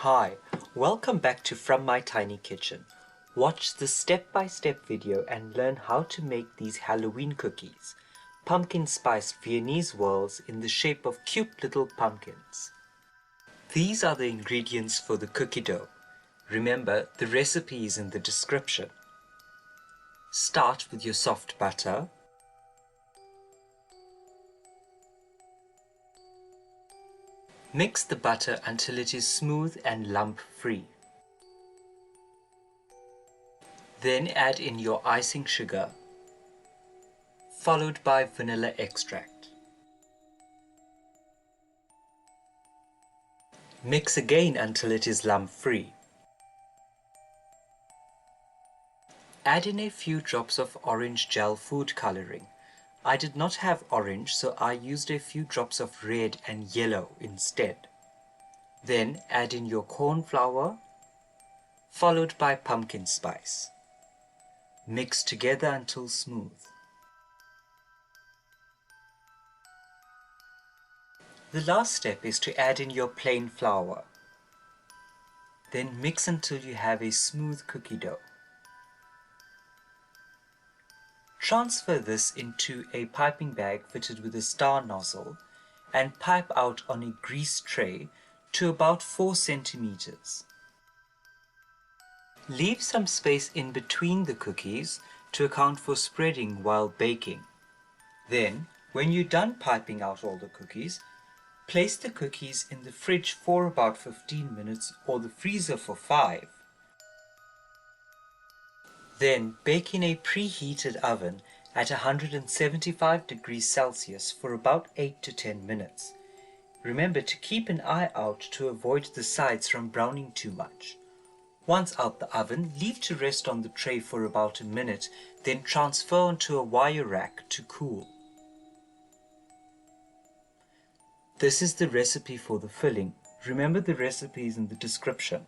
Hi, welcome back to From My Tiny Kitchen. Watch the step-by-step video and learn how to make these Halloween cookies, pumpkin spice Viennese whirls in the shape of cute little pumpkins. These are the ingredients for the cookie dough. Remember, the recipe is in the description. Start with your soft butter. Mix the butter until it is smooth and lump-free. Then add in your icing sugar, followed by vanilla extract. Mix again until it is lump-free. Add in a few drops of orange gel food coloring. I did not have orange, so I used a few drops of red and yellow instead. Then add in your corn flour, followed by pumpkin spice. Mix together until smooth. The last step is to add in your plain flour. Then mix until you have a smooth cookie dough. Transfer this into a piping bag fitted with a star nozzle and pipe out on a greased tray to about 4 centimeters. Leave some space in between the cookies to account for spreading while baking. Then, when you're done piping out all the cookies, place the cookies in the fridge for about 15 minutes or the freezer for 5. Then bake in a preheated oven at 175 degrees Celsius for about 8 to 10 minutes. Remember to keep an eye out to avoid the sides from browning too much. Once out the oven, leave to rest on the tray for about a minute, then transfer onto a wire rack to cool. This is the recipe for the filling. Remember the recipe is in the description.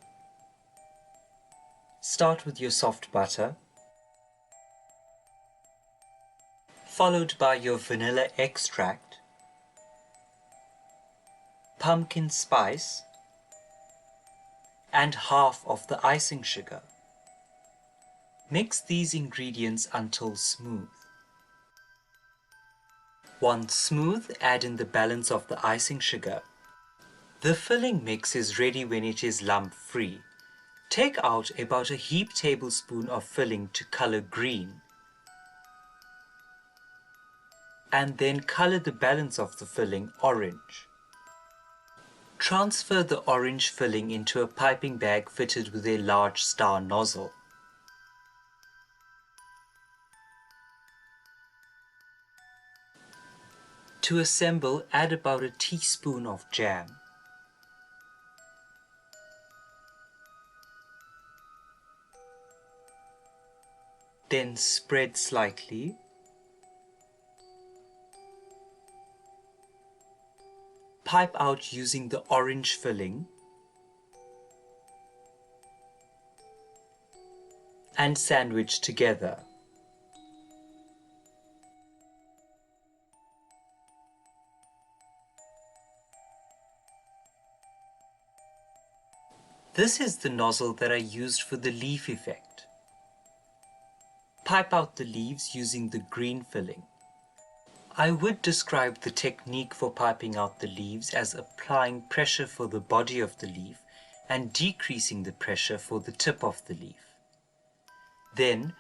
Start with your soft butter, followed by your vanilla extract, pumpkin spice, and half of the icing sugar. Mix these ingredients until smooth. Once smooth, add in the balance of the icing sugar. The filling mix is ready when it is lump-free. Take out about a heaped tablespoon of filling to color green, and then color the balance of the filling orange. Transfer the orange filling into a piping bag fitted with a large star nozzle. To assemble, add about a teaspoon of jam. Then spread slightly. Pipe out using the orange filling and sandwich together. This is the nozzle that I used for the leaf effect. Pipe out the leaves using the green filling. I would describe the technique for piping out the leaves as applying pressure for the body of the leaf and decreasing the pressure for the tip of the leaf. Then,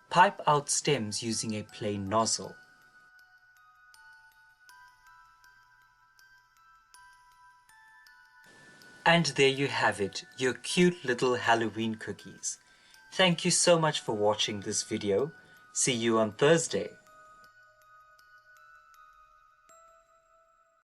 pipe out stems using a plain nozzle. And there you have it, your cute little Halloween cookies. Thank you so much for watching this video. See you on Thursday.